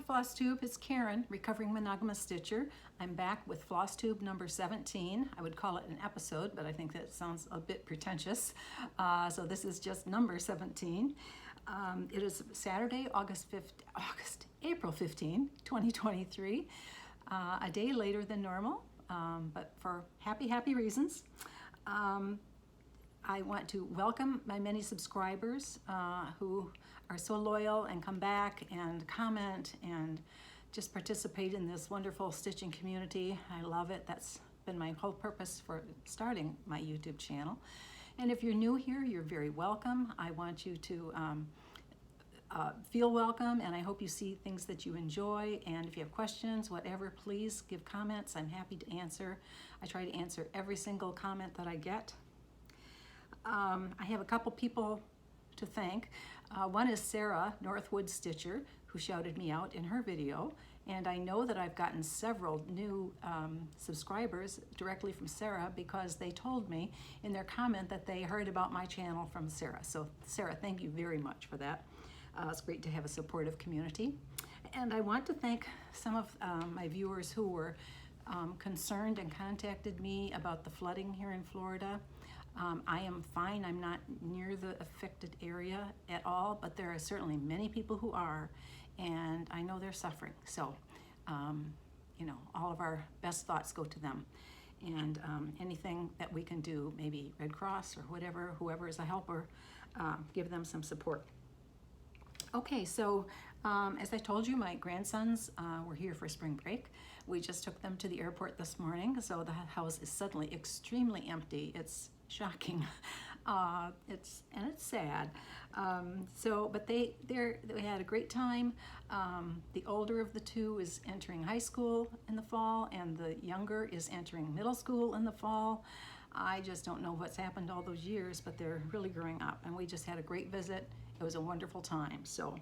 Flosstube, it's Karen, Recovering Monogamous Stitcher. I'm back with Flosstube number 17. I would call it an episode, but I think that sounds a bit pretentious. So this is just number 17. It is Saturday, April 15, 2023. A day later than normal, but for happy reasons. I want to welcome my many subscribers who are so loyal and come back and comment and just participate in this wonderful stitching community. I love it. That's been my whole purpose for starting my YouTube channel. And if you're new here, you're very welcome. I want you to feel welcome, and I hope you see things that you enjoy. And if you have questions, whatever, please give comments. I'm happy to answer. I try to answer every single comment that I get. I have a couple people to thank. One is Sarah, Northwood Stitcher, who shouted me out in her video. And I know that I've gotten several new subscribers directly from Sarah because they told me in their comment that they heard about my channel from Sarah. So Sarah, thank you very much for that. It's great to have a supportive community. And I want to thank some of my viewers who were concerned and contacted me about the flooding here in Florida. I am fine. I'm not near the affected area at all, but there are certainly many people who are, and I know they're suffering. So, you know, all of our best thoughts go to them. And anything that we can do, maybe Red Cross or whatever, whoever is a helper, give them some support. Okay, so as I told you, my grandsons were here for spring break. We just took them to the airport this morning, so the house is suddenly extremely empty. It's shocking. It's sad. But they had a great time. The older of the two is entering high school in the fall, and the younger is entering middle school in the fall. I just don't know what's happened all those years, but they're really growing up, and we just had a great visit. It was a wonderful time. So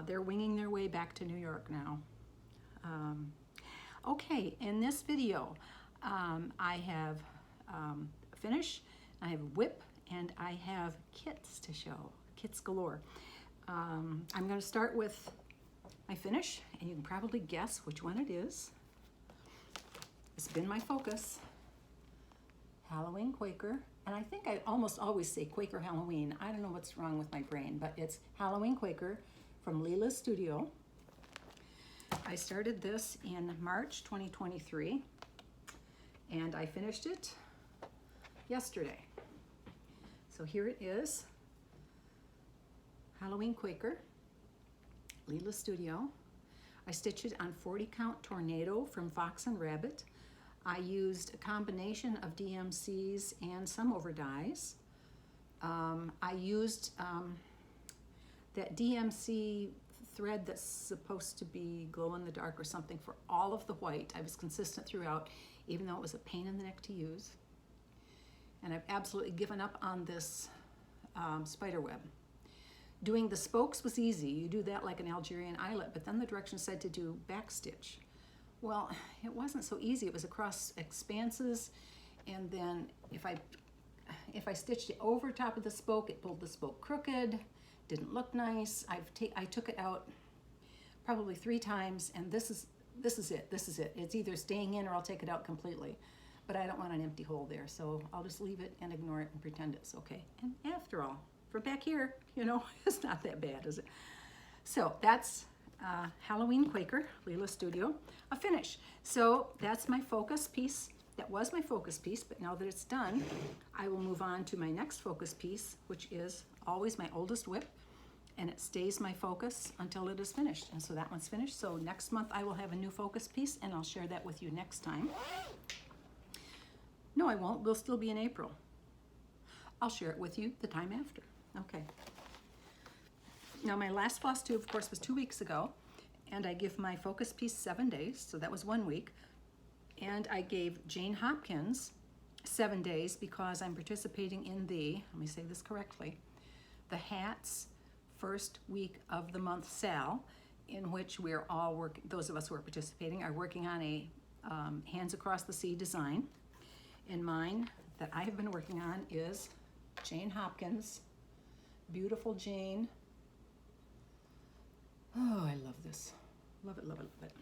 they're winging their way back to New York now. Okay, in this video, I have finish, I have WIP, and I have kits to show, kits galore. I'm going to start with my finish, and you can probably guess which one it is. It's been my focus, Halloween Quaker, and I think I almost always say Quaker Halloween. I don't know what's wrong with my brain, but it's Halloween Quaker from Lila's Studio. I started this in March 2023, and I finished it yesterday. So here it is, Halloween Quaker, Lila Studio. I stitched it on 40 count Tornado from Fox and Rabbit. I used a combination of DMCs and some over dyes. I used that DMC thread that's supposed to be glow in the dark or something for all of the white. I was consistent throughout, even though it was a pain in the neck to use. And I've absolutely given up on this spider web. Doing the spokes was easy. You do that like an Algerian eyelet, but then the directions said to do back stitch. Well, it wasn't so easy. It was across expanses, and then if I stitched it over top of the spoke, it pulled the spoke crooked. Didn't look nice. I took it out probably 3 times, and this is it. It's either staying in or I'll take it out completely. But I don't want an empty hole there, so I'll just leave it and ignore it and pretend it's okay. And after all, from back here, you know, it's not that bad, is it? So that's Halloween Quaker, Lila Studio, a finish. So that's my focus piece. That was my focus piece, but now that it's done, I will move on to my next focus piece, which is always my oldest WIP, and it stays my focus until it is finished. And so that one's finished. So next month I will have a new focus piece, and I'll share that with you next time. No, I won't. We'll still be in April. I'll share it with you the time after. Okay. Now my last Flosstube, of course, was 2 weeks ago, and I give my focus piece 7 days, so that was 1 week. And I gave Jane Hopkins 7 days because I'm participating in the, let me say this correctly, the Hats first week of the month Sal, in which we're all working, those of us who are participating are working on a Hands Across the Sea design. And mine that I have been working on is Jane Hopkins, beautiful Jane. Oh, I love this. Love it, love it, love it.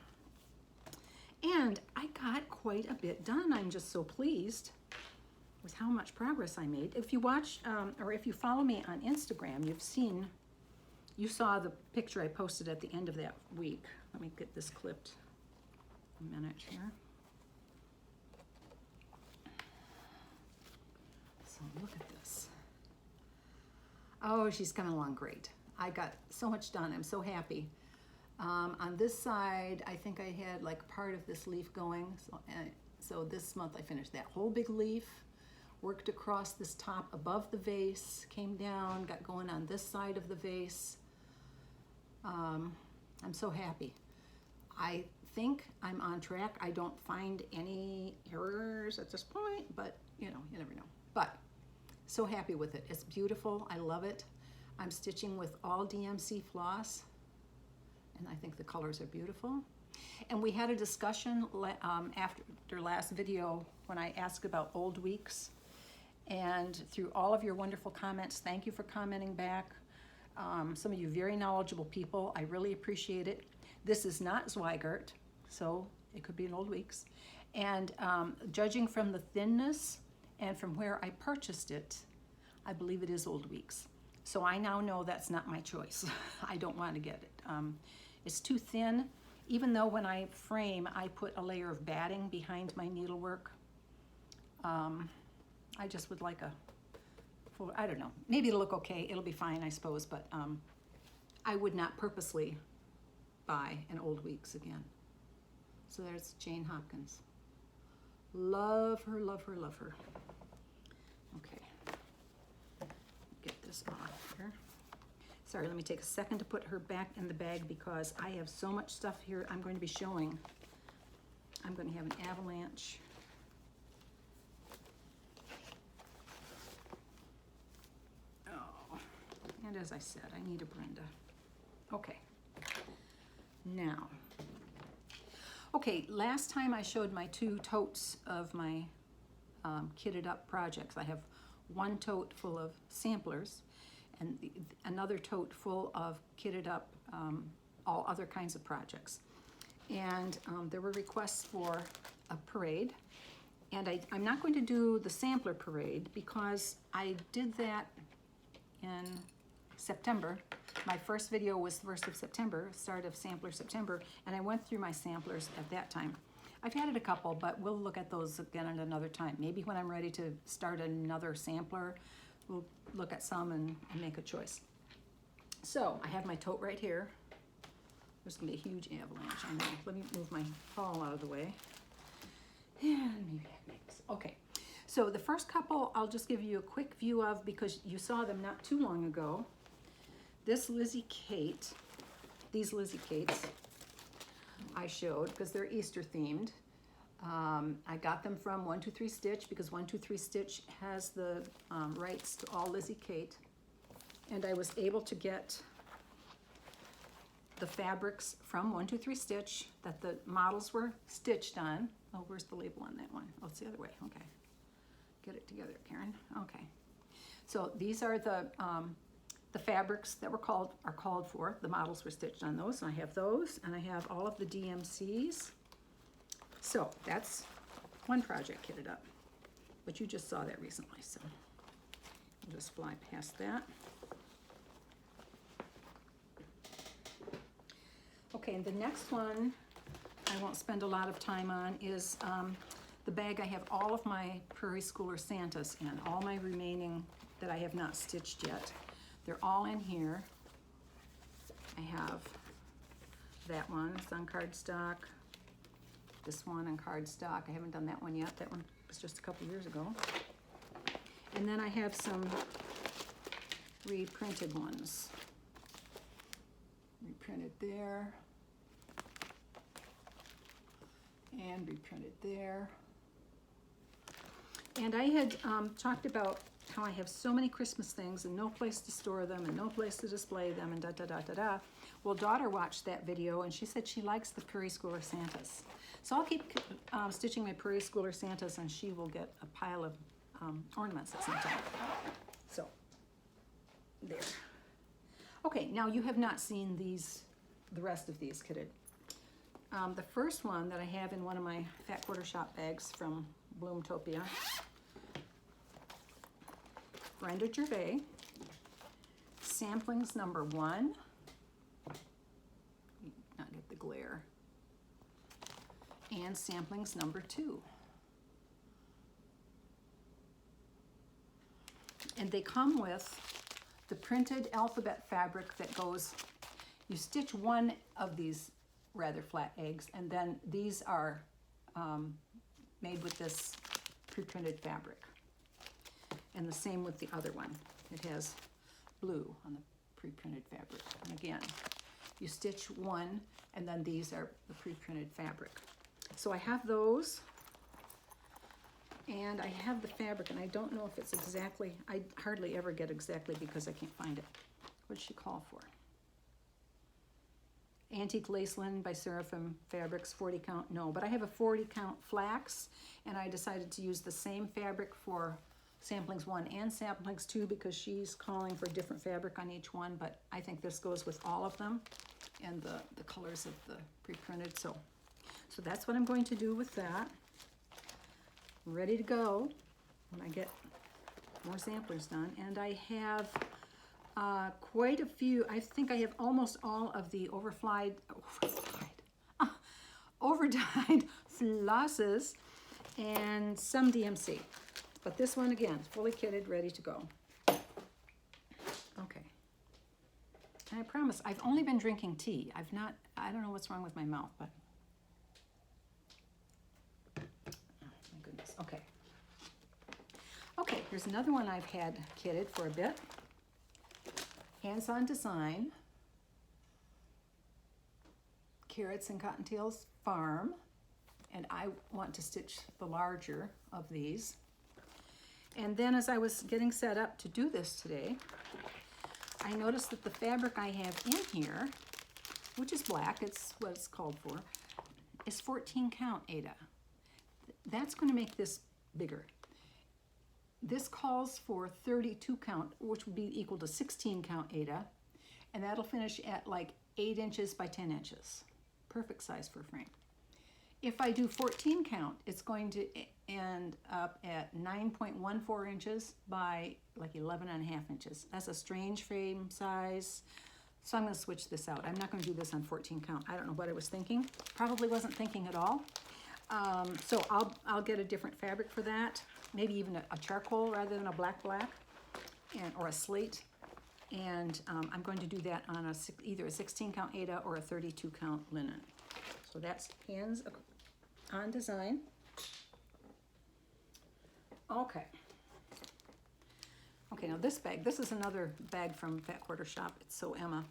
And I got quite a bit done. I'm just so pleased with how much progress I made. If you watch, or if you follow me on Instagram, you saw the picture I posted at the end of that week. Let me get this clipped a minute here. So look at this. Oh, she's coming along great. I got so much done. I'm so happy. On this side, I think I had like part of this leaf going. So this month I finished that whole big leaf, worked across this top above the vase, came down, got going on this side of the vase. I'm so happy. I think I'm on track. I don't find any errors at this point, but you know, you never know. But so happy with it. It's beautiful. I love it. I'm stitching with all DMC floss, and I think the colors are beautiful. And we had a discussion after last video when I asked about old weeks, and through all of your wonderful comments, thank you for commenting back. Some of you very knowledgeable people. I really appreciate it. This is not Zweigart, so it could be an old weeks. And judging from the thinness and from where I purchased it, I believe it is old weeks. So I now know that's not my choice. I don't want to get it. It's too thin. Even though when I frame, I put a layer of batting behind my needlework. I just would like a full, I don't know, maybe it'll look okay. It'll be fine, I suppose, but I would not purposely buy an old weeks again. So there's Jane Hopkins. Love her, love her, love her. Okay, get this off here. Sorry, let me take a second to put her back in the bag because I have so much stuff here I'm going to be showing. I'm going to have an avalanche. Oh, and as I said, I need a Brenda. Okay, now. Okay, last time I showed my 2 totes of my kitted up projects. I have 1 tote full of samplers and another tote full of kitted up all other kinds of projects. And there were requests for a parade. And I'm not going to do the sampler parade because I did that in September. My first video was the 1st of September, start of sampler September, and I went through my samplers at that time. I've added a couple, but we'll look at those again at another time. Maybe when I'm ready to start another sampler, we'll look at some and make a choice. So I have my tote right here. There's gonna be a huge avalanche. I know. Let me move my haul out of the way. And maybe that makes, okay. So the first couple I'll just give you a quick view of because you saw them not too long ago. This Lizzie Cates, these Lizzie Cates I showed because they're Easter themed. I got them from 123 Stitch because 123 Stitch has the rights to all Lizzie Cates. And I was able to get the fabrics from 123 Stitch that the models were stitched on. Oh, where's the label on that one? Oh, it's the other way, okay. Get it together, Karen, okay. So these are the fabrics that are called for. The models were stitched on those, and I have those, and I have all of the DMCs. So that's one project kitted up, but you just saw that recently, so I'll just fly past that. Okay, and the next one I won't spend a lot of time on is the bag I have all of my Prairie Schooler Santas in, all my remaining that I have not stitched yet. They're all in here. I have that one, it's on cardstock. This one on cardstock. I haven't done that one yet. That one was just a couple years ago. And then I have some reprinted ones. Reprinted there. And reprinted there. And I had talked about how I have so many Christmas things and no place to store them and no place to display them and da-da-da-da-da. Well, daughter watched that video and she said she likes the Prairie Schooler Santas. So I'll keep stitching my Prairie Schooler Santas and she will get a pile of ornaments at some time. So, there. Okay, now you have not seen these, the rest of these kitted. The first one that I have in one of my Fat Quarter Shop bags from Bloomtopia, Brenda Gervais, samplings number 1. Not get the glare. And samplings number 2. And they come with the printed alphabet fabric that goes, you stitch one of these rather flat eggs, and then these are made with this pre-printed fabric. And the same with the other one. It has blue on the pre-printed fabric. And again, you stitch one, and then these are the pre-printed fabric. So I have those, and I have the fabric, and I don't know if it's exactly, I hardly ever get exactly because I can't find it. What did she call for? Antique Lace Linen by Seraphim Fabrics, 40 count, no, but I have a 40 count flax, and I decided to use the same fabric for samplings 1 and samplings 2 because she's calling for different fabric on each one, but I think this goes with all of them and the colors of the pre-printed. So that's what I'm going to do with that. I'm ready to go when I get more samplers done, and I have quite a few. I think I have almost all of the overdyed flosses and some DMC. But this one, again, fully kitted, ready to go. Okay. And I promise, I've only been drinking tea. I don't know what's wrong with my mouth, but. Oh, my goodness. Okay. Okay, here's another one I've had kitted for a bit. Hands-on Design, Carrots and Cottontails Farm, and I want to stitch the larger of these. And then as I was getting set up to do this today, I noticed that the fabric I have in here, which is black, it's what it's called for, is 14 count Ada. That's going to make this bigger. This calls for 32 count, which would be equal to 16 count Ada, and that'll finish at like 8 inches by 10 inches. Perfect size for a frame. If I do 14 count, it's going to end up at 9.14 inches by like 11.5 inches. That's a strange frame size, so I'm going to switch this out. I'm not going to do this on 14 count. I don't know what I was thinking. Probably wasn't thinking at all. So I'll get a different fabric for that. Maybe even a charcoal rather than a black, or a slate. And I'm going to do that on either a 16 count Ada or a 32 count linen. So that's Hands on Design. Okay. Okay, now this bag, this is another bag from Fat Quarter Shop. It's So Emma.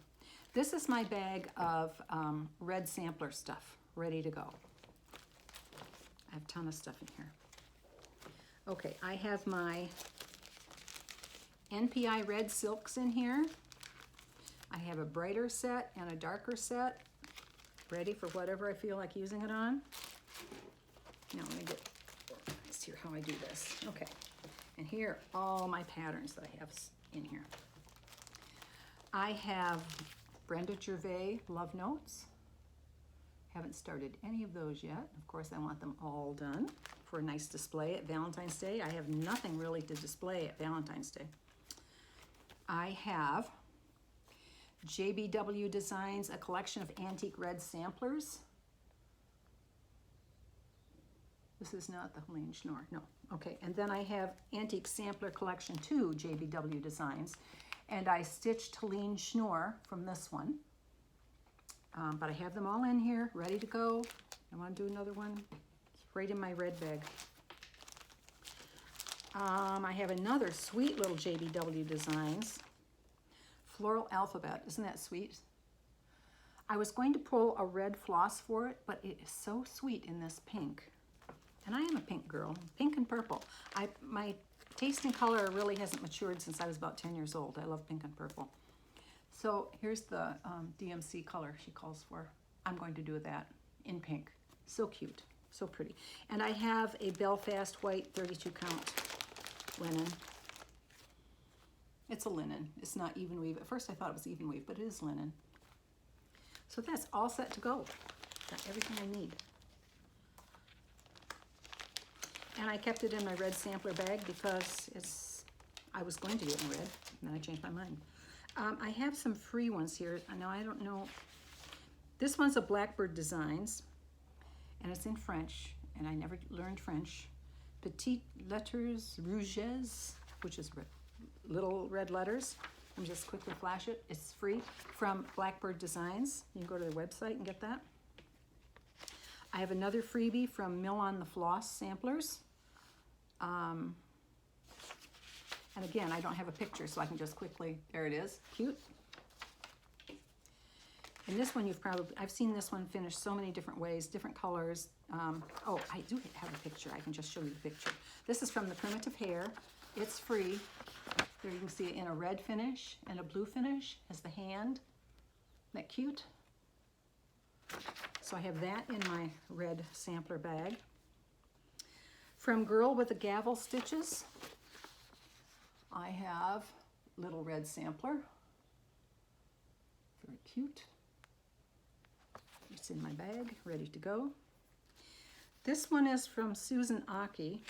This is my bag of red sampler stuff, ready to go. I have a ton of stuff in here. Okay, I have my NPI red silks in here. I have a brighter set and a darker set, ready for whatever I feel like using it on. Now let me get organized here how I do this. Okay, and here are all my patterns that I have in here. I have Brenda Gervais Love Notes. Haven't started any of those yet. Of course, I want them all done for a nice display at Valentine's Day. I have nothing really to display at Valentine's Day. I have JBW Designs, a collection of antique red samplers. This is not the Helene Schnorr, no. Okay, and then I have Antique Sampler Collection 2, JBW Designs, and I stitched Helene Schnorr from this one. But I have them all in here, ready to go. I want to do another one. It's right in my red bag. I have another sweet little JBW Designs. Floral Alphabet. Isn't that sweet? I was going to pull a red floss for it, but it is so sweet in this pink. And I am a pink girl. Pink and purple. My taste in color really hasn't matured since I was about 10 years old. I love pink and purple. So here's the DMC color she calls for. I'm going to do that in pink. So cute, so pretty. And I have a Belfast white 32 count linen. It's a linen, it's not even weave. At first I thought it was even weave, but it is linen. So that's all set to go. Got everything I need. And I kept it in my red sampler bag because I was going to do it in red, and then I changed my mind. I have some free ones here. Now, I don't know. This one's a Blackbird Designs, and it's in French, and I never learned French. Petite Lettres Rouges, which is little red letters. Let me just quickly flash it. It's free from Blackbird Designs. You can go to their website and get that. I have another freebie from Mill on the Floss Samplers. And again, I don't have a picture, so I can just quickly, there it is, cute. And this one I've seen this one finished so many different ways, different colors. Oh, I do have a picture. I can just show you the picture. This is from the Primitive Hair. It's free. There you can see it in a red finish and a blue finish as the hand. Isn't that cute? So I have that in my red sampler bag. From Girl with the Gavel Stitches, I have little red sampler. Very cute. It's in my bag, ready to go. This one is from Susan Aki,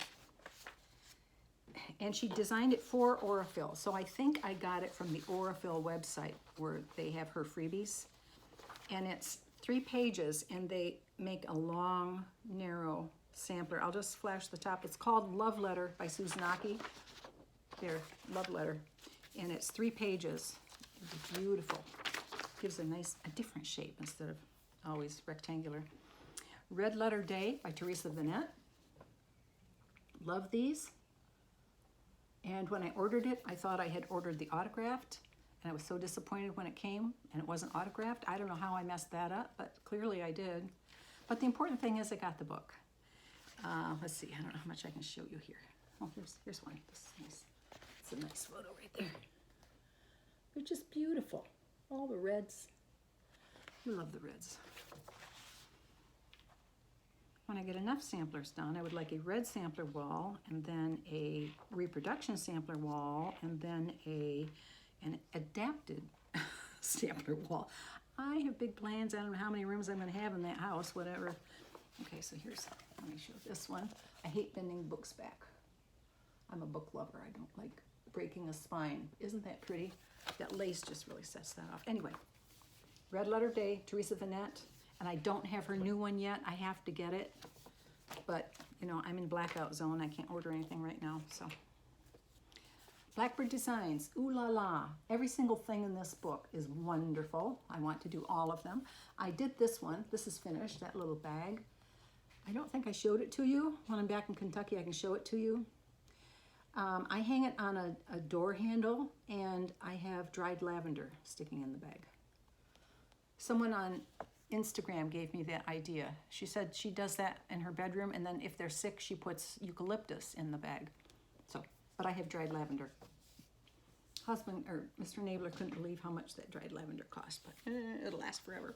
and she designed it for Aurifil. So I think I got it from the Aurifil website where they have her freebies. And it's 3 pages, and they make a long, narrow sampler. I'll just flash the top. It's called Love Letter by Susan Aki. There, Love Letter. And it's 3 pages. It's beautiful. Gives a different shape instead of always rectangular. Red Letter Day by Teresa Vanette. Love these. And when I ordered it, I thought I had ordered the autographed, and I was so disappointed when it came and it wasn't autographed. I don't know how I messed that up, but clearly I did. But the important thing is I got the book. Let's see, I don't know how much I can show you here. Oh, here's one. This is nice. It's a nice photo right there. They're just beautiful. All the reds. I love the reds. When I get enough samplers done, I would like a red sampler wall, and then a reproduction sampler wall, and then an adapted sampler wall. I have big plans. I don't know how many rooms I'm going to have in that house, whatever. Okay, so let me show this one. I hate bending books back. I'm a book lover. I don't like breaking a spine. Isn't that pretty? That lace just really sets that off. Anyway, Red Letter Day, Teresa Vanette. And I don't have her new one yet. I have to get it. But, you know, I'm in blackout zone. I can't order anything right now, so. Blackbird Designs, ooh la la. Every single thing in this book is wonderful. I want to do all of them. I did this one. This is finished, that little bag. I don't think I showed it to you. When I'm back in Kentucky, I can show it to you. I hang it on a door handle, and I have dried lavender sticking in the bag. Someone on Instagram gave me that idea. She said she does that in her bedroom, and then if they're sick, she puts eucalyptus in the bag. So, but I have dried lavender. Husband, or Mr. Nabler, couldn't believe how much that dried lavender cost, but it'll last forever.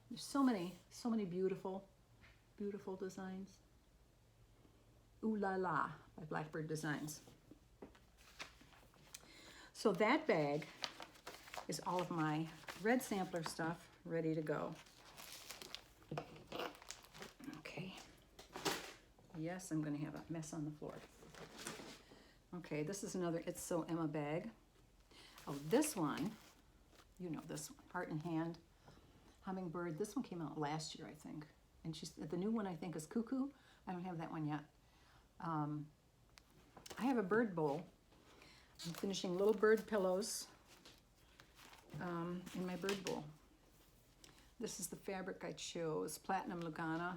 There's so many beautiful, beautiful designs. Ooh La La by Blackbird Designs. So that bag is all of my red sampler stuff ready to go. Okay. Yes, I'm going to have a mess on the floor. Okay, this is another It's So Emma bag. Oh, this one, you know this one, Heart in Hand, Hummingbird. This one came out last year, I think. And the new one, I think, is Cuckoo. I don't have that one yet. I have a bird bowl. I'm finishing little bird pillows in my bird bowl. This is the fabric I chose, Platinum Lugana.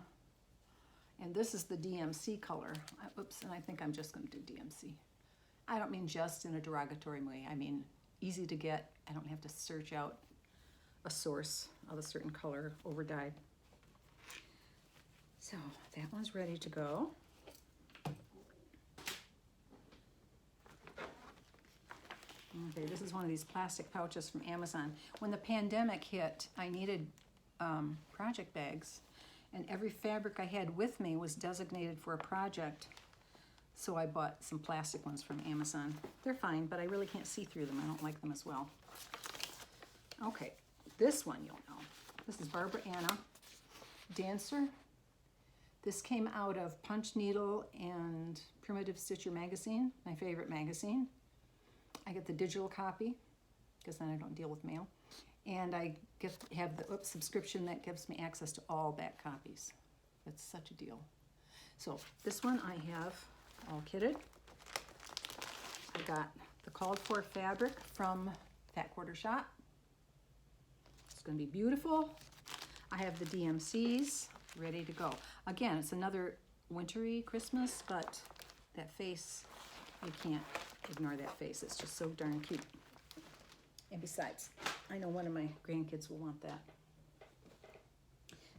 And this is the DMC color. Oops, and I think I'm just going to do DMC. I don't mean just in a derogatory way. I mean easy to get. I don't have to search out a source of a certain color over dyed. So that one's ready to go. Okay, this is one of these plastic pouches from Amazon. When the pandemic hit, I needed project bags, and every fabric I had with me was designated for a project, so I bought some plastic ones from Amazon. They're fine, but I really can't see through them. I don't like them as well. Okay, this one you'll know. This is Barbara Anna. Dancer. This came out of Punch Needle and Primitive Stitcher magazine, my favorite magazine. I get the digital copy because then I don't deal with mail. And I have the WIP subscription that gives me access to all back copies. That's such a deal. So this one I have all kitted. I got the called for fabric from Fat Quarter Shop. It's going to be beautiful. I have the DMCs ready to go. Again, it's another wintry Christmas, but that face, you can't ignore that face. It's just so darn cute. And besides, I know one of my grandkids will want that.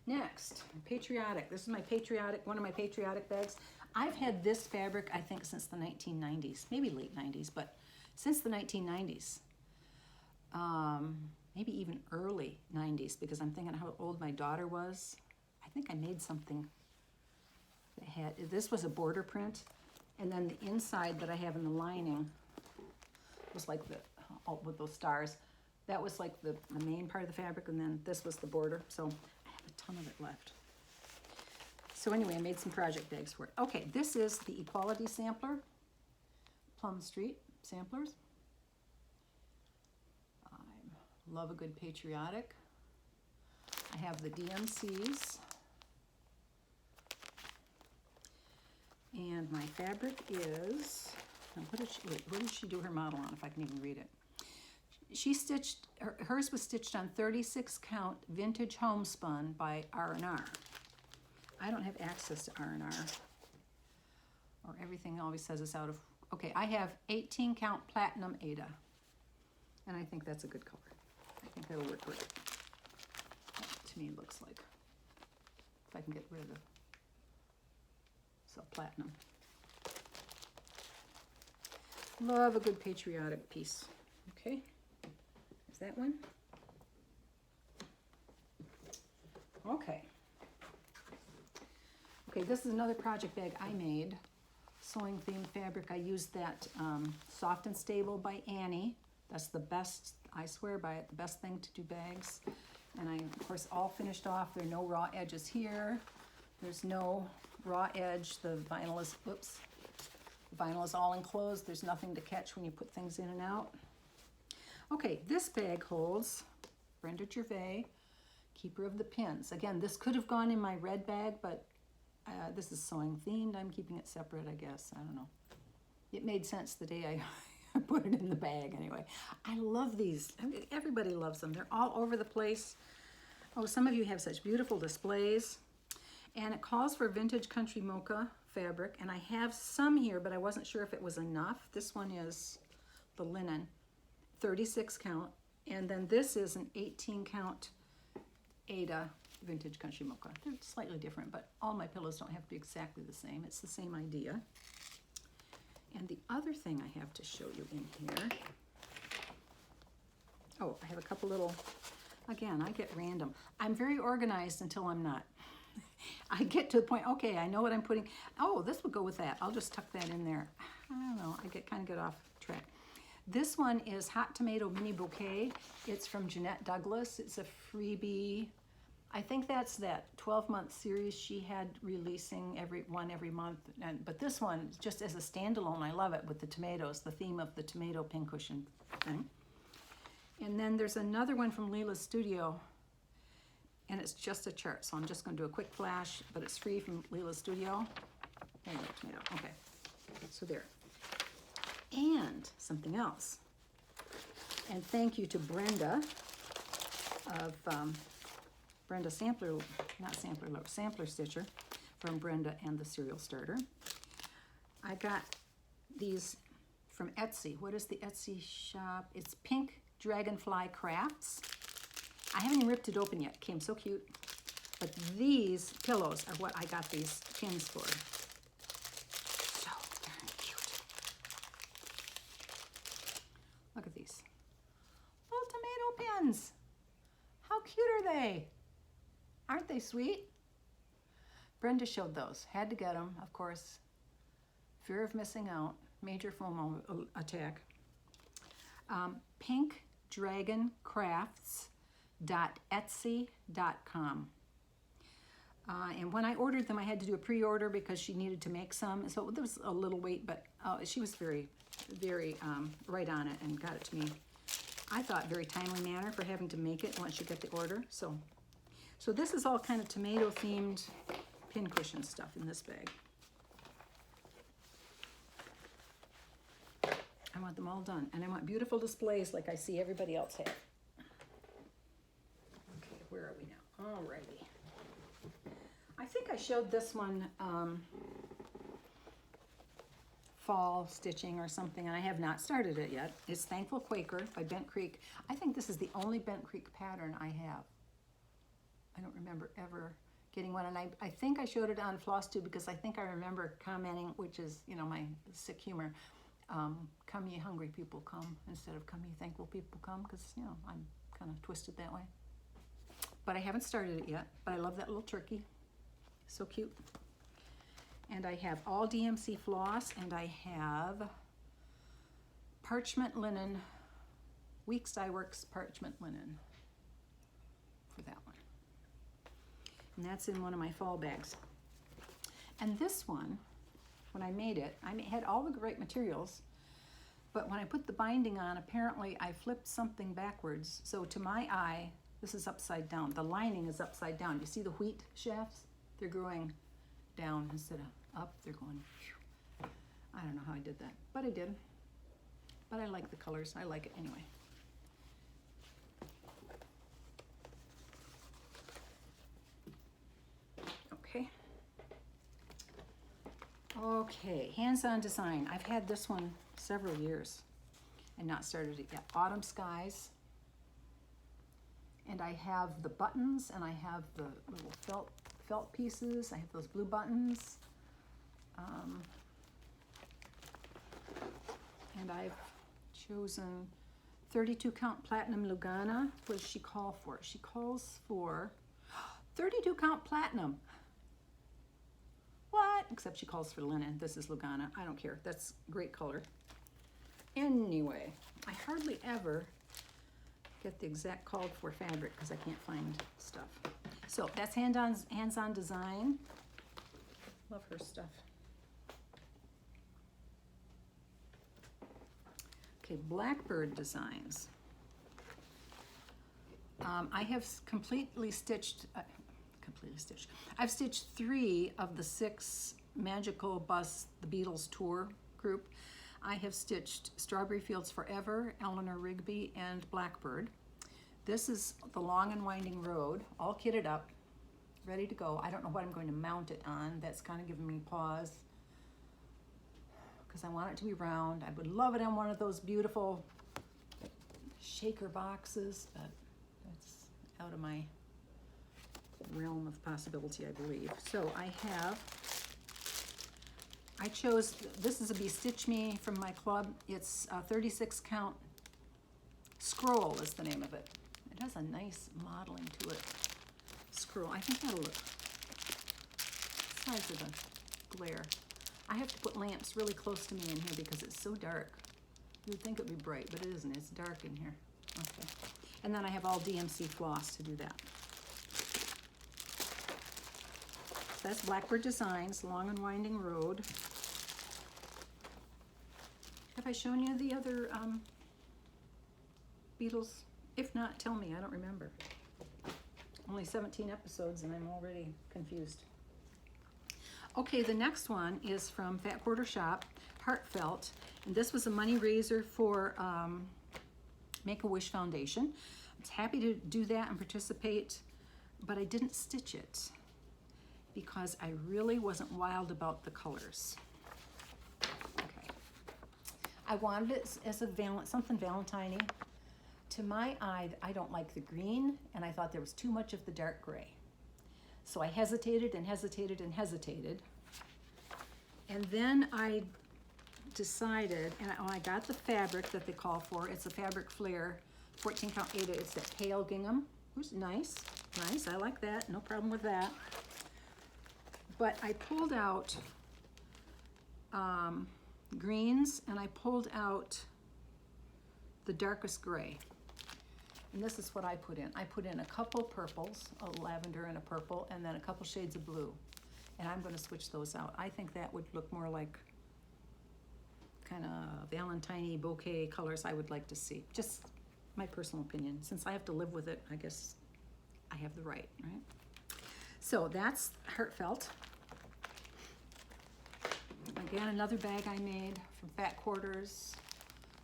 Next, patriotic. This is my patriotic, one of my patriotic bags. I've had this fabric, I think, since the 1990s, maybe late 90s, but since the 1990s. Maybe even early 90s, because I'm thinking how old my daughter was. I think I made something that had, this was a border print, and then the inside that I have in the lining was like the, with those stars, that was like the main part of the fabric, and then this was the border, so I have a ton of it left. So anyway, I made some project bags for it. Okay, this is the Equality Sampler, Plum Street Samplers. I love a good patriotic. I have the DMCs. And my fabric is, where did she do her model on, if I can even read it? She stitched, hers was stitched on 36 count vintage homespun by R&R. I don't have access to R&R, or everything always says it's out of, okay, I have 18 count platinum Ada, and I think that's a good color. I think that'll work great. That, to me, looks like, if I can get rid of the, so platinum. Love a good patriotic piece. Okay, is that one? Okay. Okay, this is another project bag I made. Sewing themed fabric. I used that Soft and Stable by Annie. That's the best, I swear by it, the best thing to do bags. And I, of course, all finished off. There are no raw edges here. There's no raw edge. The vinyl is, whoops. The vinyl is all enclosed. There's nothing to catch when you put things in and out. Okay, this bag holds Brenda Gervais, Keeper of the Pins. Again, this could have gone in my red bag, but this is sewing themed. I'm keeping it separate, I guess. I don't know. It made sense the day I put it in the bag anyway. I love these. I mean, everybody loves them. They're all over the place. Oh, some of you have such beautiful displays. And it calls for vintage country mocha fabric. And I have some here, but I wasn't sure if it was enough. This one is the linen, 36 count. And then this is an 18 count Ada vintage country mocha. They're slightly different, but all my pillows don't have to be exactly the same. It's the same idea. And the other thing I have to show you in here, oh, I have a couple little, again, I get random. I'm very organized until I'm not. I get to the point, okay, I know what I'm putting. Oh, this would go with that. I'll just tuck that in there. I don't know, I kind of get off track. This one is Hot Tomato Mini Bouquet. It's from Jeanette Douglas. It's a freebie. I think that's that 12-month series she had releasing every month. But this one, just as a standalone, I love it with the tomatoes, the theme of the tomato pincushion thing. And then there's another one from Lila's Studio, and it's just a chart. So I'm just going to do a quick flash, but it's free from Lila's Studio. There you go, tomato. Okay, so there. And something else. And thank you to Brenda of Brenda Sampler, not Sampler, Sampler Stitcher from Brenda and the Serial Starter. I got these from Etsy. What is the Etsy shop? It's Pink Dragonfly Crafts. I haven't even ripped it open yet. It came so cute. But these pillows are what I got these pins for. So darn cute. Look at these. Little tomato pins. How cute are they? Aren't they sweet? Brenda showed those. Had to get them, of course. Fear of missing out. Major FOMO attack. pinkdragoncrafts.etsy.com. And when I ordered them, I had to do a pre-order because she needed to make some. So there was a little wait, but she was very, very right on it and got it to me. I thought very timely manner for having to make it once you get the order. So this is all kind of tomato themed pincushion stuff in this bag. I want them all done, and I want beautiful displays like I see everybody else have. Okay, where are we now? Alrighty. I think I showed this one fall stitching or something, and I have not started it yet. It's Thankful Quaker by Bent Creek. I think this is the only Bent Creek pattern I have. I don't remember ever getting one, and I think I showed it on Flosstube because I think I remember commenting, which is, you know, my sick humor, come ye hungry people come instead of come ye thankful people come, because, you know, I'm kind of twisted that way. But I haven't started it yet, but I love that little turkey. So cute. And I have all DMC floss, and I have parchment linen, Weeks Dye Works parchment linen for that one. And that's in one of my fall bags. And this one, when I made it, I had all the great materials, but when I put the binding on, apparently I flipped something backwards. So to my eye, this is upside down. The lining is upside down. You see the wheat shafts? They're growing down instead of up. They're going, whew. I don't know how I did that, but I did. But I like the colors. I like it anyway. Okay. Okay, hands-on design. I've had this one several years and not started it yet. Autumn Skies. And I have the buttons, and I have the little felt pieces. I have those blue buttons. And I've chosen 32 count platinum Lugana. What does she call for? She calls for 32 count platinum. What? Except she calls for linen. This is Lugana. I don't care. That's great color. Anyway, I hardly ever get the exact called for fabric because I can't find stuff. So that's hands-on design. Love her stuff. Okay, Blackbird designs. I have completely stitched. I've stitched 3 of the 6 Magical Bus the Beatles tour group. I have stitched Strawberry Fields Forever, Eleanor Rigby, and Blackbird. This is the Long and Winding Road, all kitted up, ready to go. I don't know what I'm going to mount it on. That's kind of giving me pause because I want it to be round. I would love it on one of those beautiful shaker boxes, but that's out of my realm of possibility, I believe. So I chose, this is a Bestitch Me from my club. It's a 36 count scroll is the name of it. It has a nice modeling to it. Scroll, I think that'll look, size of the glare. I have to put lamps really close to me in here because it's so dark. You would think it would be bright, but it isn't. It's dark in here. Okay. And then I have all DMC floss to do that. That's Blackbird Designs, Long and Winding Road. Have I shown you the other Beatles? If not, tell me, I don't remember. Only 17 episodes and I'm already confused. Okay, the next one is from Fat Quarter Shop, Heartfelt. And this was a money raiser for Make-A-Wish Foundation. I was happy to do that and participate, but I didn't stitch it because I really wasn't wild about the colors. Okay. I wanted it as a something Valentine-y. To my eye, I don't like the green, and I thought there was too much of the dark gray. So I hesitated and hesitated and hesitated. And then I decided, and I got the fabric that they call for. It's a Fabric Flare 14 count 8. It's that pale gingham. Ooh, nice, nice, I like that, no problem with that. But I pulled out greens, and I pulled out the darkest gray. And this is what I put in. I put in a couple purples, a lavender and a purple, and then a couple shades of blue. And I'm gonna switch those out. I think that would look more like kind of Valentine-y bouquet colors I would like to see. Just my personal opinion. Since I have to live with it, I guess I have the right? So that's Heartfelt. Again, another bag I made from Fat Quarters.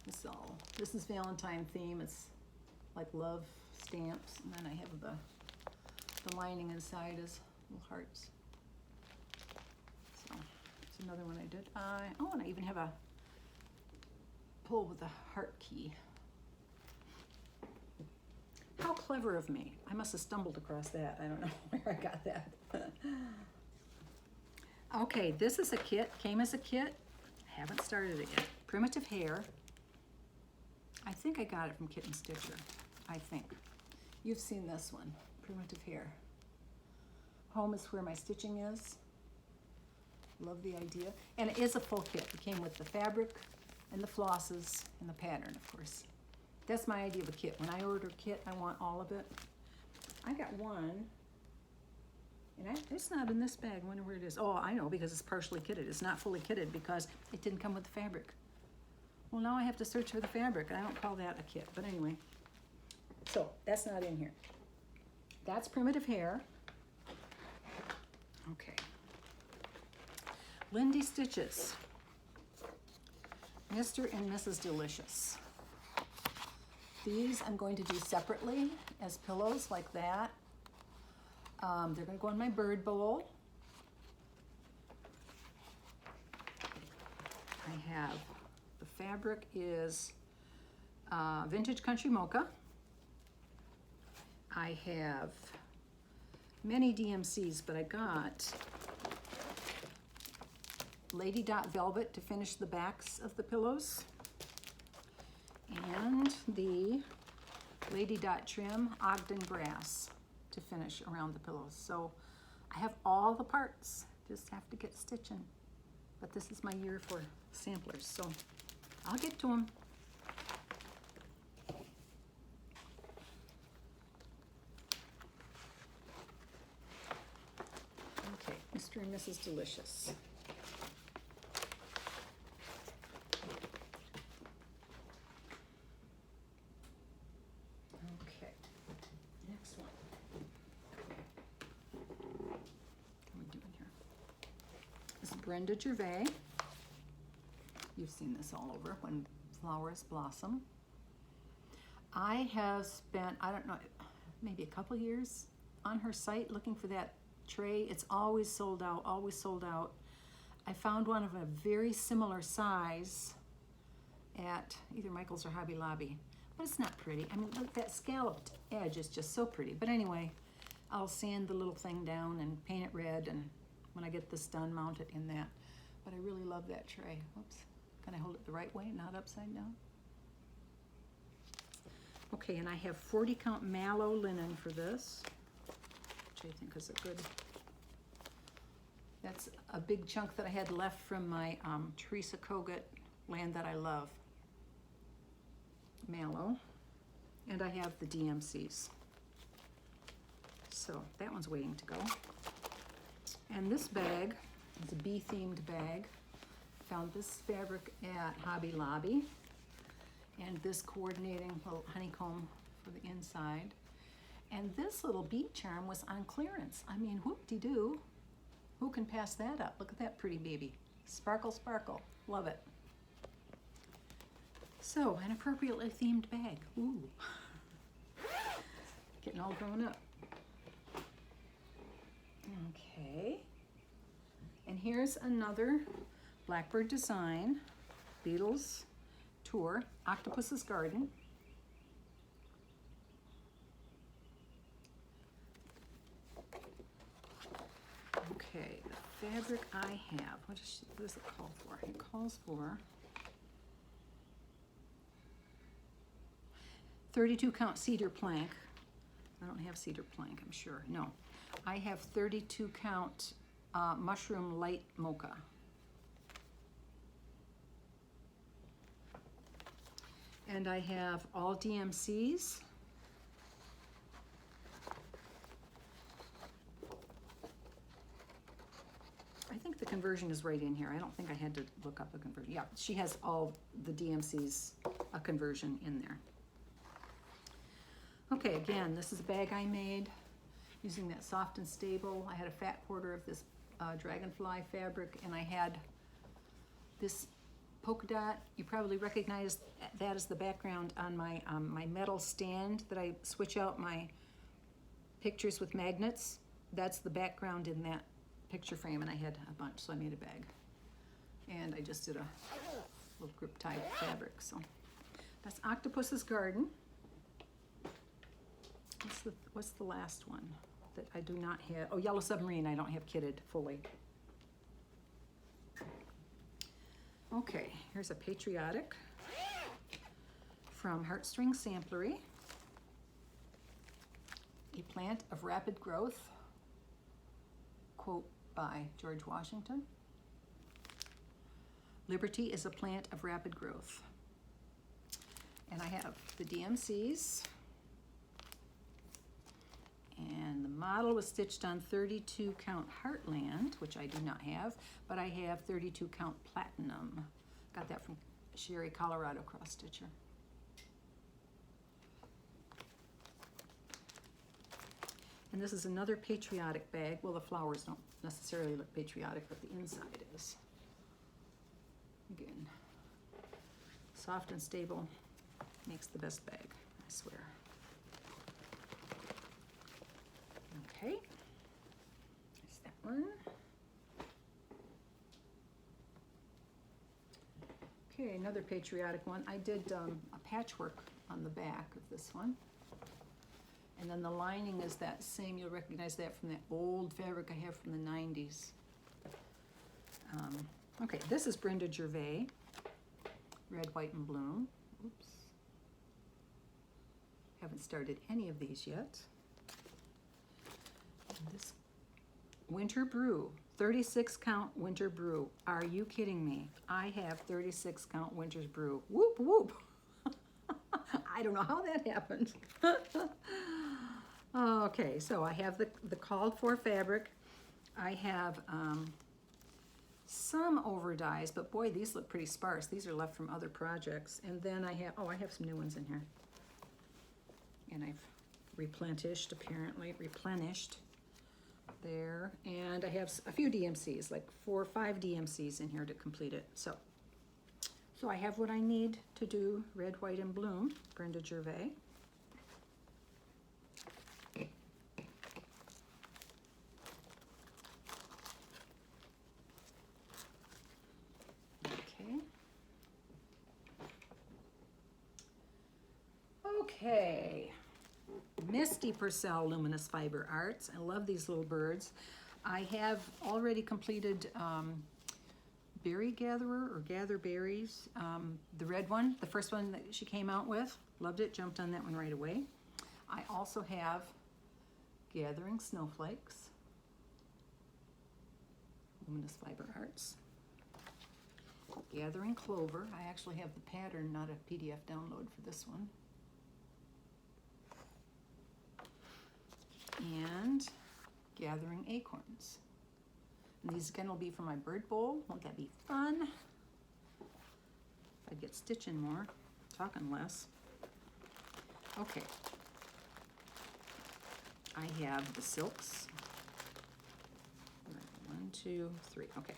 This is Valentine theme. It's like love stamps, and then I have the lining inside is little hearts. So it's another one I did. Oh, and I even have a pull with a heart key. How clever of me. I must have stumbled across that. I don't know where I got that. Okay, this is a kit, came as a kit. Haven't started it yet. Primitive Hair. I think I got it from Kitten Stitcher. I think. You've seen this one, Primitive Hair. Home is where my stitching is. Love the idea. And it is a full kit. It came with the fabric and the flosses and the pattern, of course. That's my idea of a kit. When I order a kit, I want all of it. I got one, and it's not in this bag. I wonder where it is. Oh, I know, because it's partially kitted. It's not fully kitted because it didn't come with the fabric. Well, now I have to search for the fabric. I don't call that a kit, but anyway. So that's not in here. That's Primitive Hair. Okay. Lindy Stitches. Mr. and Mrs. Delicious. These I'm going to do separately as pillows like that. They're going to go in my bird bowl. I have, the fabric is Vintage Country Mocha. I have many DMCs, but I got Lady Dot Velvet to finish the backs of the pillows, and the Lady Dot Trim Ogden Grass to finish around the pillows. So I have all the parts, just have to get stitching. But this is my year for samplers, so I'll get to them. Okay, Mr. and Mrs. Delicious. Okay, next one. What are we doing here? This is Brenda Gervais. You've seen this all over, When Flowers Blossom. I have spent, I don't know, maybe a couple years on her site looking for that tray. It's always sold out, always sold out. I found one of a very similar size at either Michael's or Hobby Lobby, but it's not pretty. I mean, look, that scalloped edge is just so pretty. But anyway, I'll sand the little thing down and paint it red, and when I get this done, mount it in that. But I really love that tray. Oops. Can I hold it the right way, not upside down? Okay, and I have 40 count mallow linen for this, which I think is a good, that's a big chunk that I had left from my Teresa Kogut Land That I Love mallow. And I have the DMCs. So that one's waiting to go. And this bag is a bee-themed bag. Found this fabric at Hobby Lobby, and this coordinating little honeycomb for the inside. And this little bead charm was on clearance. I mean, whoop-de-doo. Who can pass that up? Look at that pretty baby. Sparkle, sparkle. Love it. So, an appropriately themed bag. Ooh. Getting all grown up. Okay. And here's another Blackbird design, Beatles Tour, Octopus's Garden. Okay, the fabric I have, what does it call for? It calls for 32 count cedar plank. I don't have cedar plank, I'm sure. No, I have 32 count mushroom light mocha. And I have all DMCs, conversion is right in here. I don't think I had to look up a conversion. Yeah, she has all the DMC's a conversion in there. Okay, again, this is a bag I made using that soft and stable. I had a fat quarter of this dragonfly fabric, and I had this polka dot. You probably recognize that as the background on my my metal stand that I switch out my pictures with magnets. That's the background in that picture frame, and I had a bunch, so I made a bag. And I just did a little grip tie fabric. So that's Octopus's Garden. What's the last one that I do not have? Oh, Yellow Submarine, I don't have kitted fully. Okay, here's a patriotic from Heartstring Sampler. A plant of rapid growth, quote by George Washington. Liberty is a plant of rapid growth. And I have the DMCs. And the model was stitched on 32 count Heartland, which I do not have, but I have 32 count Platinum. Got that from Sherry, Colorado Cross Stitcher. And this is another patriotic bag. Well, the flowers don't necessarily look patriotic, but the inside is. Again, soft and stable makes the best bag, I swear. Okay, there's that one. Okay, another patriotic one. I did a patchwork on the back of this one. And then the lining is that same. You'll recognize that from that old fabric I have from the 90s. Okay, this is Brenda Gervais, Red, White, and Bloom. Oops. Haven't started any of these yet. This Winter Brew, 36 count Winter Brew. Are you kidding me? I have 36 count Winter's Brew. Whoop, whoop. I don't know how that happened. Okay, so I have the called for fabric. I have some over dyes, but boy, these look pretty sparse. These are left from other projects. And then I have, I have some new ones in here. And I've replenished there. And I have a few DMCs, like 4 or 5 DMCs in here to complete it. So I have what I need to do Red, White, and Bloom, Brenda Gervais. Okay, Misty Purcell Luminous Fiber Arts. I love these little birds. I have already completed Berry Gatherer, or Gather Berries, the red one, the first one that she came out with. Loved it, jumped on that one right away. I also have Gathering Snowflakes, Luminous Fiber Arts. Gathering Clover. I actually have the pattern, not a PDF download for this one. And Gathering Acorns. And these again will be for my bird bowl. Won't that be fun? I'd get stitching more, talking less. Okay. I have the silks. 1, 2, 3. Okay.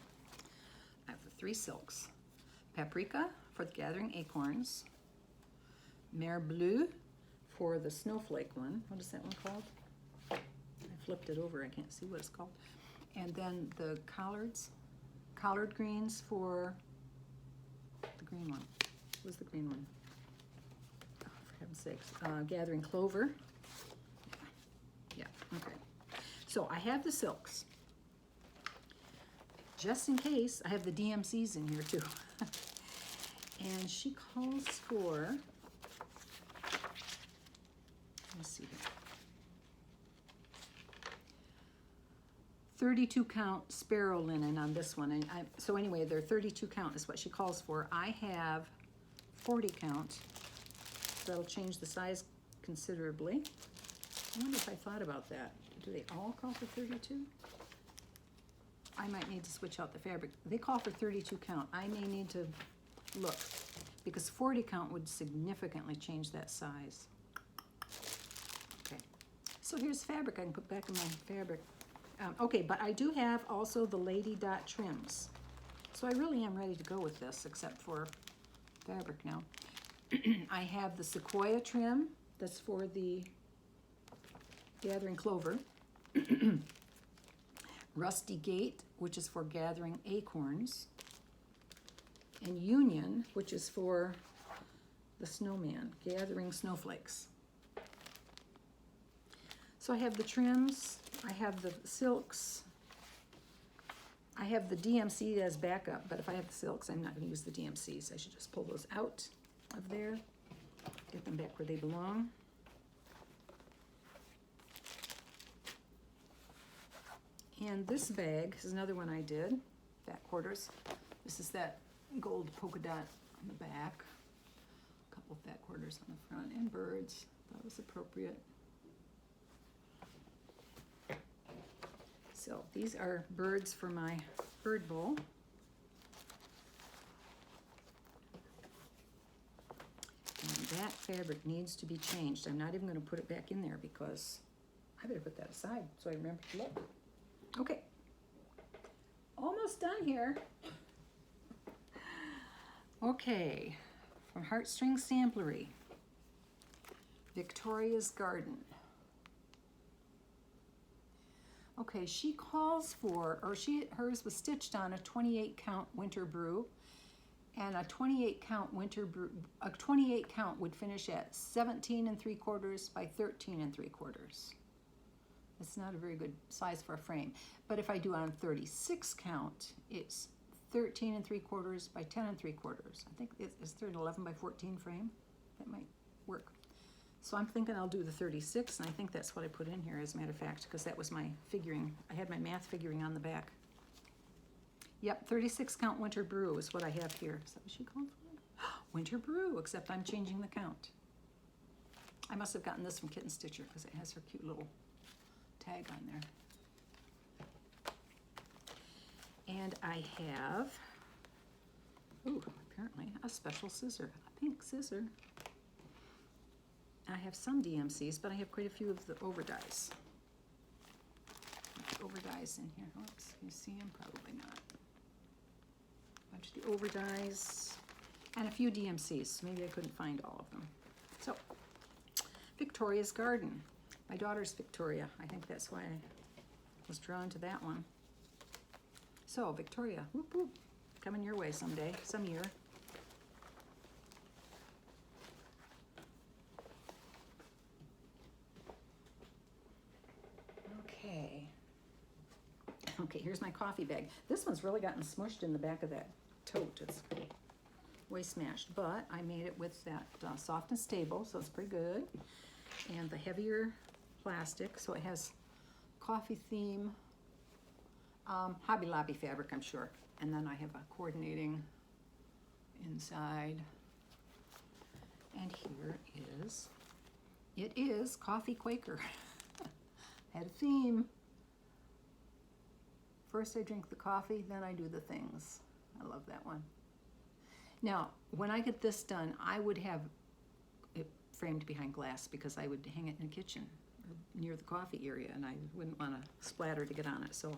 I have the 3 silks. Paprika for the Gathering Acorns. Mer Bleu for the snowflake one. What is that one called? I flipped it over. I can't see what it's called. And then the collard greens for the green one. What was the green one? Oh, for heaven's sakes. Gathering Clover. Yeah, okay. So I have the silks. Just in case, I have the DMCs in here too. And she calls for, let's see here, 32 count Sparrow Linen on this one. And so anyway, they're 32 count is what she calls for. I have 40 count. That'll change the size considerably. I wonder if I thought about that. Do they all call for 32? I might need to switch out the fabric. They call for 32 count. I may need to look because 40 count would significantly change that size. Okay, so here's fabric I can put back in my fabric. Okay, but I do have also the Lady Dot trims. So I really am ready to go with this, except for fabric now. I have the Sequoia trim, that's for the gathering clover. Rusty Gate, which is for gathering acorns. And Union, which is for the snowman, gathering snowflakes. So I have the trims, I have the silks, I have the DMC as backup, but if I have the silks, I'm not going to use the DMCs. I should just pull those out of there, get them back where they belong. And this bag is another one I did, Fat Quarters. This is that gold polka dot on the back, a couple Fat Quarters on the front, and birds. That was appropriate. So these are birds for my bird bowl. And that fabric needs to be changed. I'm not even going to put it back in there because I better put that aside so I remember to look. Okay, almost done here. Okay, from Heartstring Sampler, Victoria's Garden. Okay, she calls for, or hers was stitched on a 28 count winter brew, and a 28 count winter brew, a 28 count would finish at 17 3/4 by 13 3/4. It's not a very good size for a frame, but if I do on 36 count, it's 13 3/4 by 10 3/4. I think it's 11 by 14 frame. That might work. So I'm thinking I'll do the 36, and I think that's what I put in here, as a matter of fact, because that was my figuring. I had my math figuring on the back. Yep, 36 count winter brew is what I have here. Is that what she called for? Winter brew, except I'm changing the count. I must have gotten this from Kitten Stitcher because it has her cute little tag on there. And I have, ooh, apparently a special scissor, a pink scissor. I have some DMCs, but I have quite a few of the overdyes. Overdyes in here. Oops, can you see them? Probably not. A bunch of the overdyes and a few DMCs. Maybe I couldn't find all of them. So, Victoria's Garden. My daughter's Victoria. I think that's why I was drawn to that one. So, Victoria, whoop whoop, coming your way someday, some year. Okay, here's my coffee bag. This one's really gotten smushed in the back of that tote. It's way smashed, but I made it with that soft and stable, so it's pretty good. And the heavier plastic, so it has coffee theme, Hobby Lobby fabric, I'm sure. And then I have a coordinating inside. And here is, it is Coffee Quaker. Had a theme. First I drink the coffee, then I do the things. I love that one. Now, when I get this done, I would have it framed behind glass because I would hang it in the kitchen or near the coffee area, and I wouldn't want to splatter to get on it, so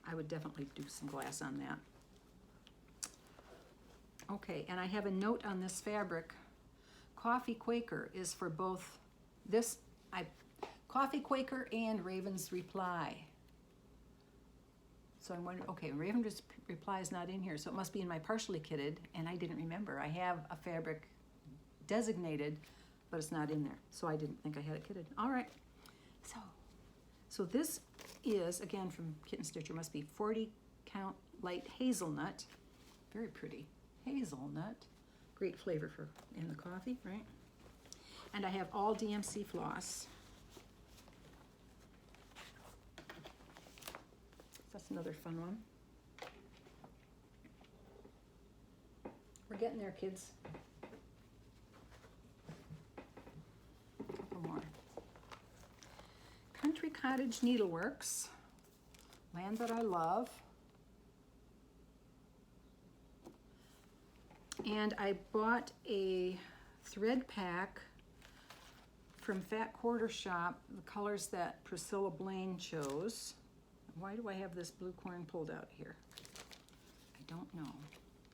I would definitely do some glass on that. Okay, and I have a note on this fabric. Coffee Quaker is for both this, Coffee Quaker and Raven's Reply. So I'm wondering, okay, Raven's Reply is not in here, so it must be in my partially kitted, and I didn't remember. I have a fabric designated, but it's not in there, so I didn't think I had it kitted. All right, so this is, again, from Kitten Stitcher, must be 40 count light hazelnut. Very pretty, hazelnut. Great flavor for in the coffee, right? And I have all DMC floss. That's another fun one. We're getting there, kids. A couple more. Country Cottage Needleworks, Land That I Love. And I bought a thread pack from Fat Quarter Shop, the colors that Priscilla Blaine chose. Why do I have this blue corn pulled out here? I don't know,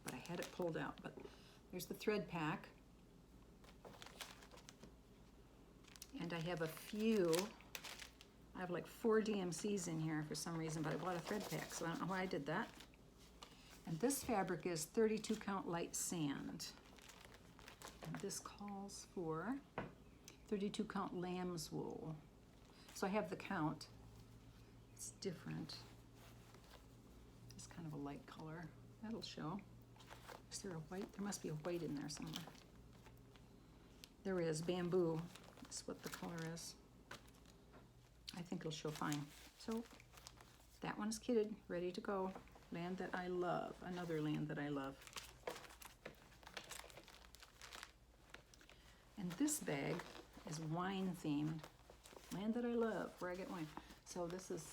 but I had it pulled out. But there's the thread pack. And I have a few, I have like 4 DMCs in here for some reason, but I bought a thread pack, so I don't know why I did that. And this fabric is 32 count light sand. And this calls for 32 count lamb's wool. So I have the count. It's different. It's kind of a light color. That'll show. Is there a white? There must be a white in there somewhere. There is, bamboo. That's what the color is. I think it'll show fine. So that one is kitted, ready to go. Land that I love, another land that I love. And this bag is wine themed. Land that I love, where I get wine. So this is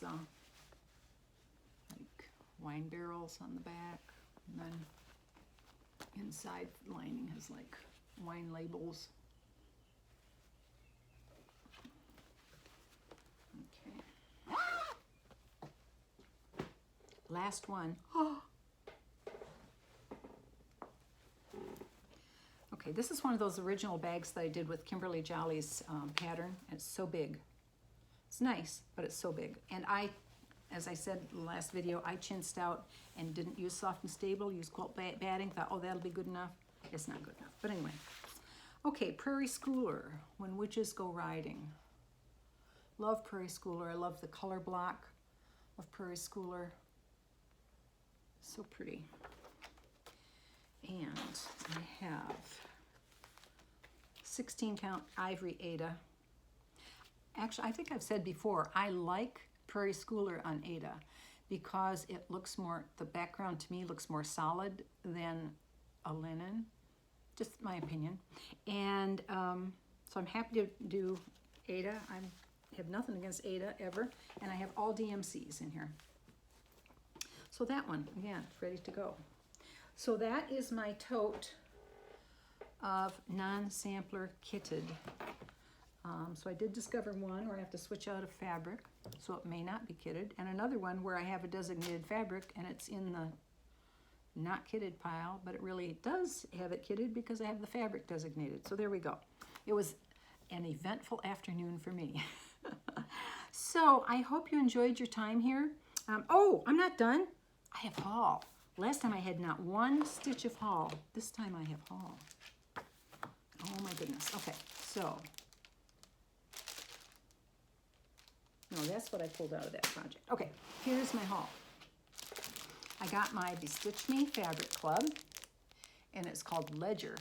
like wine barrels on the back, and then inside lining has like wine labels. Okay. Last one. Okay, this is one of those original bags that I did with Kimberly Jolly's pattern. It's so big. It's nice, but it's so big. And I, as I said in the last video, I chinsed out and didn't use soft and stable, used quilt batting. Thought, oh, that'll be good enough. It's not good enough. But anyway. Okay, Prairie Schooler, When Witches Go Riding. Love Prairie Schooler. I love the color block of Prairie Schooler. So pretty. And I have 16 count ivory Ada. Actually, I think I've said before, I like Prairie Schooler on Ada because it looks more, the background to me looks more solid than a linen. Just my opinion. And so I'm happy to do Ada. I have nothing against Ada ever. And I have all DMCs in here. So that one, again, ready to go. So that is my tote of non-sampler kitted. So I did discover one where I have to switch out a fabric, so it may not be kitted, and another one where I have a designated fabric and it's in the not kitted pile, but it really does have it kitted because I have the fabric designated. So there we go. It was an eventful afternoon for me. So I hope you enjoyed your time here. Oh, I'm not done. I have haul. Last time I had not one stitch of haul. This time I have haul. Oh my goodness. Okay, so. No, that's what I pulled out of that project. Okay, here's my haul. I got my Bestitch Me Fabric Club, and it's called Ledger.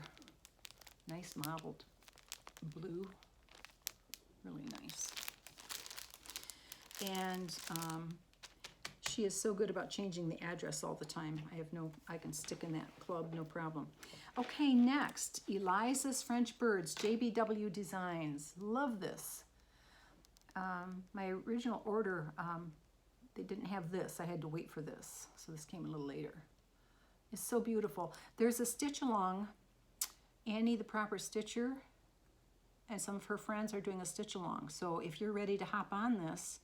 Nice mottled blue. Really nice. And she is so good about changing the address all the time. I can stick in that club, no problem. Okay, next, Eliza's French Birds, JBW Designs. Love this. My original order, they didn't have this. I had to wait for this. So this came a little later. It's so beautiful. There's a stitch along. Annie, the Proper Stitcher, and some of her friends are doing a stitch along. So if you're ready to hop on this,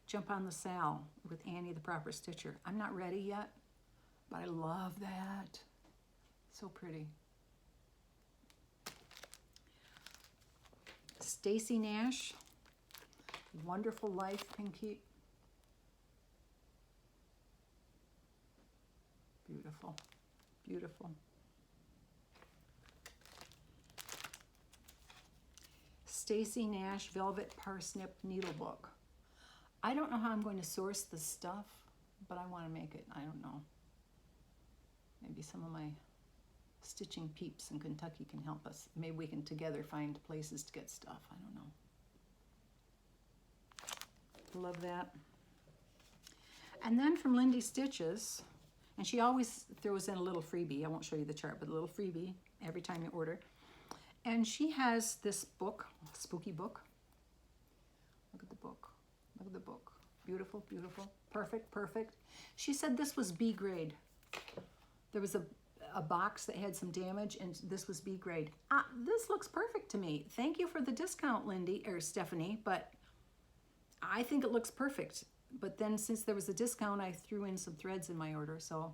jump on the Sal with Annie, the Proper Stitcher. I'm not ready yet, but I love that. So pretty. Stacy Nash, Wonderful Life Pinky. Beautiful, beautiful. Stacy Nash Velvet Parsnip Needlebook. I don't know how I'm going to source this stuff, but I want to make it. I don't know. Maybe some of my stitching peeps in Kentucky can help us. Maybe we can together find places to get stuff. I don't know. Love that. And then from Lindy Stitches, and she always throws in a little freebie. I won't show you the chart, but a little freebie every time you order. And she has this book, spooky book. Look at the book. Look at the book. Beautiful, beautiful. Perfect, perfect. She said this was B grade. There was a a box that had some damage, and this was B grade. This looks perfect to me. Thank you for the discount, Lindy, or Stephanie, but I think it looks perfect. But then since there was a discount, I threw in some threads in my order, so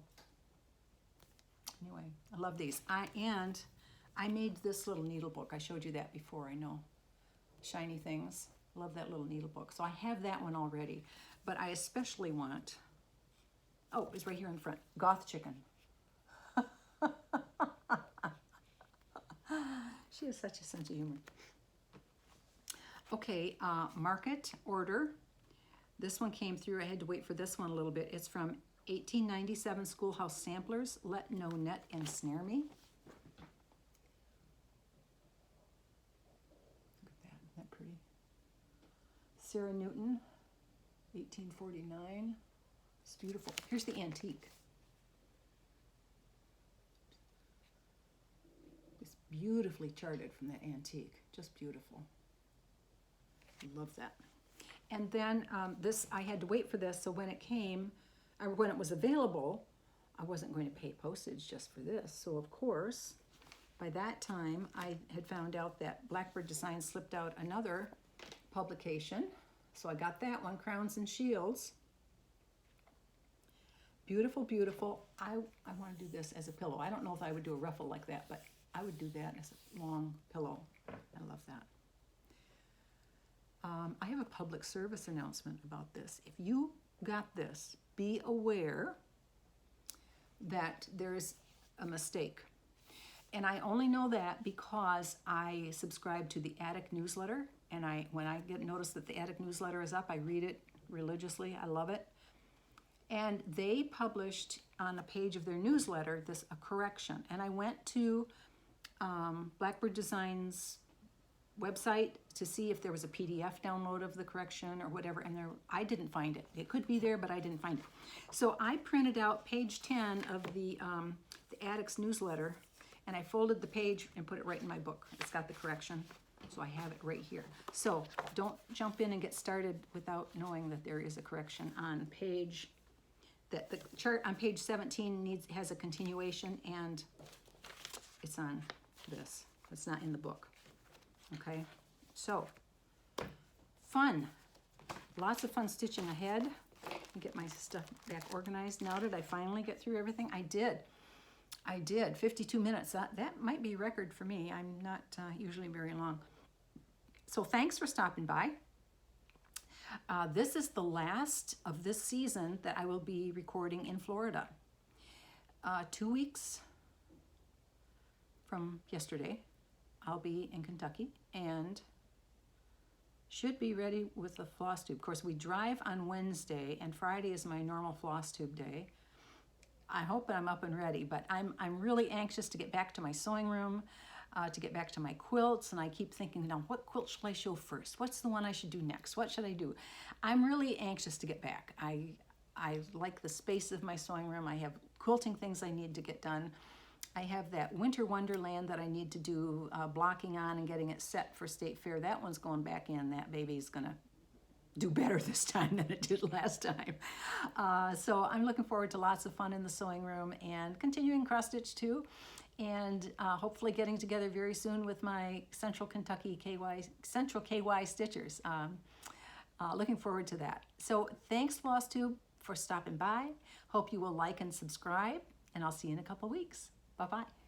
anyway, I love these. I made this little needle book. I showed you that before, I know. Shiny things. Love that little needle book. So I have that one already, but I especially want, oh, it's right here in front, Goth Chicken. She has such a sense of humor. Okay, market order. This one came through. I had to wait for this one a little bit. It's from 1897 Schoolhouse Samplers. Let no net ensnare me. Look at that. Isn't that pretty? Sarah Newton, 1849. It's beautiful. Here's the antique. It's beautifully charted from that antique. Just beautiful. Love that. And then this, I had to wait for this, so when it came, or when it was available, I wasn't going to pay postage just for this. So of course, by that time, I had found out that Blackbird Designs slipped out another publication. So I got that one, Crowns and Shields. Beautiful, beautiful. I want to do this as a pillow. I don't know if I would do a ruffle like that, but I would do that as a long pillow. I love that. I have a public service announcement about this. If you got this, be aware that there's a mistake. And I only know that because I subscribe to the Attic newsletter, and when I get notice that the Attic newsletter is up, I read it religiously. I love it. And they published on a page of their newsletter a correction. And I went to Blackbird Designs website to see if there was a PDF download of the correction or whatever, and I didn't find it. It could be there, but I didn't find it. So I printed out page 10 of the Attic's newsletter, and I folded the page and put it right in my book. It's got the correction, so I have it right here. So don't jump in and get started without knowing that there is a correction on page, that the chart on page 17 has a continuation, and it's on this. It's not in the book. Okay, so fun, lots of fun stitching ahead. Get my stuff back organized. Now did I finally get through everything? I did. 52 minutes. That might be a record for me. I'm not usually very long. So thanks for stopping by. This is the last of this season that I will be recording in Florida. 2 weeks from yesterday, I'll be in Kentucky and should be ready with the Flosstube. Of course, we drive on Wednesday, and Friday is my normal Flosstube day. I hope I'm up and ready, but I'm really anxious to get back to my sewing room, to get back to my quilts, and I keep thinking, now, what quilt shall I show first? What's the one I should do next? What should I do? I'm really anxious to get back. I like the space of my sewing room. I have quilting things I need to get done. I have that Winter Wonderland that I need to do blocking on and getting it set for State Fair. That one's going back in. That baby's going to do better this time than it did last time. So I'm looking forward to lots of fun in the sewing room and continuing cross stitch too. And hopefully getting together very soon with my Central KY Stitchers. Looking forward to that. So thanks, Flosstube, for stopping by. Hope you will like and subscribe, and I'll see you in a couple weeks. Bye-bye.